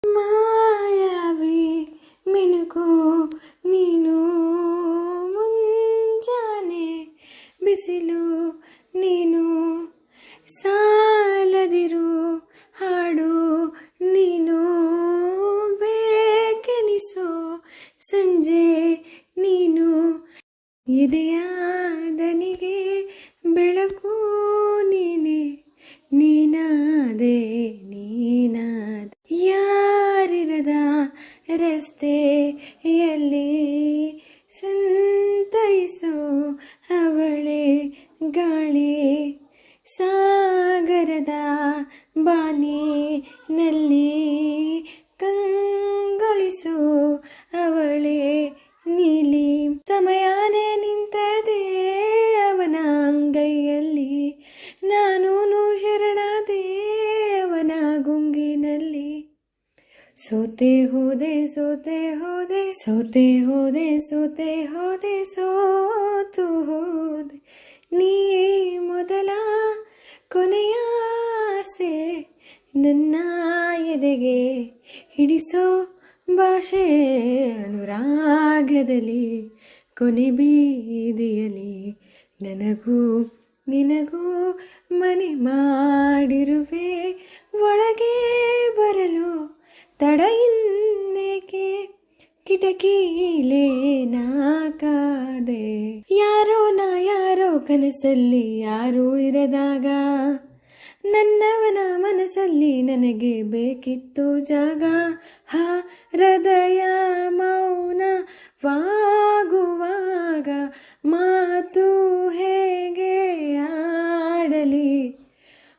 ಮಾಯಾವಿ ಮಿನುಕು ನೀನು ಮುಂಜಾನೆ ಬಿಸಿಲು ನೀನು ಸಾಲದಿರು ಹಾಡು ನೀನು ಬೇಕೆನಿಸೋ ಸಂಜೆ ನೀನು ಇದೆಯಾದನಿಗೆ ಬೆಳಕು ನೀನೆ ನೀನಾದೆ ನೀನಾದೆ ಯಾರಿರದ ರಸ್ತೆಯಲ್ಲಿ ಸಂತೈಸೋ ಅವಳೆ ಗಾಳಿ ಸಾಗರದ ಬಾನಿನಲ್ಲಿ ಕಂಗೊಳಿಸೋ ಅವಳೆ ನೀಲಿ ಸಮಯಾನೇ ನಿಂತದೆ ಅವನ ಅಂಗೈಯಲ್ಲಿ ನಾನು ಶರಣಾದೆ ಅವನ ಗುಂಗಿನಲ್ಲಿ ಸೋತೆ ಹೋದೆ ಸೋತೆ ಹೋದೆ ಸೋತೆ ಹೋದೆ ಸೋತೆ ಹೋದೆ ಸೋತು ಹೋದೆ ನೀ ಮೊದಲ ಕೊನೆಯ ಆಸೆ ನನ್ನ ಎದೆಗೆ ಹಿಡಿಸೋ ಭಾಷೆ ಅನುರಾಗದಲ್ಲಿ ಕೊನೆ ಬೀದಿಯಲ್ಲಿ ನನಗೂ ನಿನಗೂ ಮನೆ ಮಾಡಿರುವೆ ಒಳಗೆ ಬರಲು ತಡ ಇನ್ನೇಕೆ ಕಿಟಕಿಲೇ ನಾಕಾದೆ ಯಾರೋ ಕನಸಲ್ಲಿ ಯಾರೂ ಇರದಾಗ ನನ್ನವನ ಮನಸ್ಸಲ್ಲಿ ನನಗೆ ಬೇಕಿತ್ತು ಜಾಗ ಹೃದಯ ಮೌನವಾಗುವಾಗ ಮಾತು ಹೇಗೆ ಆಡಲಿ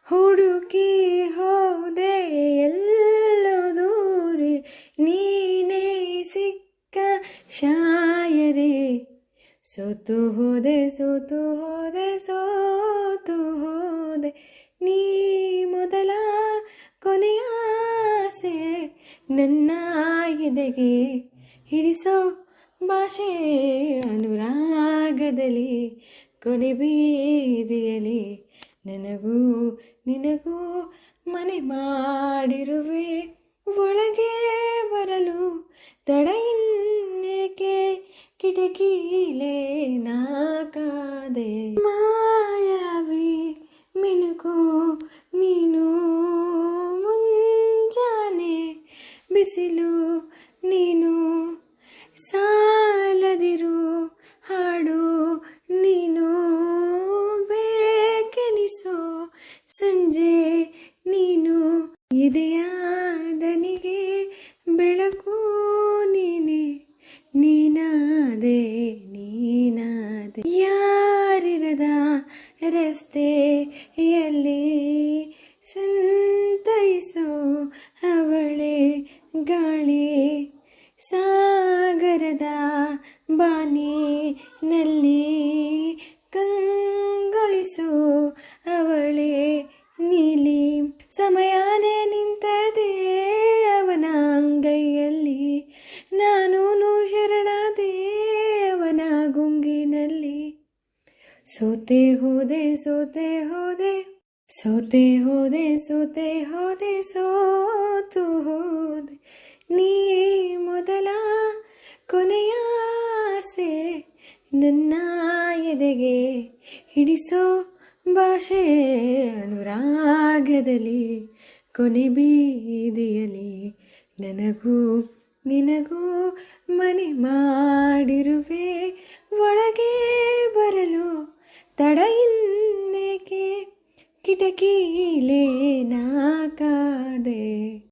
ಹುಡುಕಿ ಹೋದೆ ಎಲ್ಲೋ ದೂರಿ ನೀನೇ ಸಿಕ್ಕ ಶಾಯರಿ ಸೋತು ಹೋದೆ ಸೋತು ಹೋದೆ ಸೋತು ಹೋದೆ ನೀ ಮೊದಲ ಕೊನೆಯ ಆಸೆ ನನ್ನ ಎದೆಗೆ ಹಿಡಿಸೋ ಭಾಷೆ ಅನುರಾಗದಲ್ಲಿ ಕೊನೆ ಬೀದಿಯಲ್ಲಿ ನನಗೂ ನಿನಗೂ ಮನೆ ಮಾಡಿರುವೆ ಒಳಗೆ ಬರಲು ತಡ ಇನ್ನೇಕೆ ಕಿಟಕಿಲೇ ನಾಕಾದೆ ಮಾಯಾವಿ ಮಿನುಕು ನೀನು ಮುಂಜಾನೆ ಬಿಸಿಲು ನೀನು ಸಾಲದಿರು ಹಾಡು ನೀನು ಬೇಕೆನಿಸೋ ಸಂಜೆ ನೀನು ಇದೆಯಾದನಿಗೆ ಬೆಳಕು ನೀನೆ ನೀನಾದೆ ನೀನಾದೆ ಯಾರಿರದ ರಸ್ತೆಯಲ್ಲಿ ಸಂತೈಸೋ ಅವಳೆ ಗಾಳಿ ಸಾಗರದ ಬಾನಿನಲ್ಲಿ ಕಂಗೊಳಿಸೋ ಅವಳೆ ನೀಲಿ ಸಮಯಾನೇ ನಿಂತದೆ ಅವನ ಅಂಗೈಯಲ್ಲಿ ನಾನು ಶರಣಾದೆ ಅವನ ಗುಂಗಿನಲ್ಲಿ ಸೋತೆ ಹೋದೆ ಸೋತೆ ಹೋದೆ ಸೋತೆ ಹೋದೆ ಸೋತೆ ಹೋದೆ ಸೋತು ಹೋದೆ ನೀ ಮೊದಲ ಕೊನೆಯ ಆಸೆ ನನ್ನ ಎದೆಗೆ ಹಿಡಿಸೋ ಭಾಷೆ ಅನುರಾಗದಲ್ಲಿ ಕೊನೆ ಬೀದಿಯಲ್ಲಿ ನನಗೂ ನಿನಗೂ ಮನೆ ಮಾಡಿರುವೆ ಒಳಗೆ ಬರಲು ತಡ ಇನ್ನೇಕೆ ಕಿಟಕಿಲೇ ನಾಕಾದೆ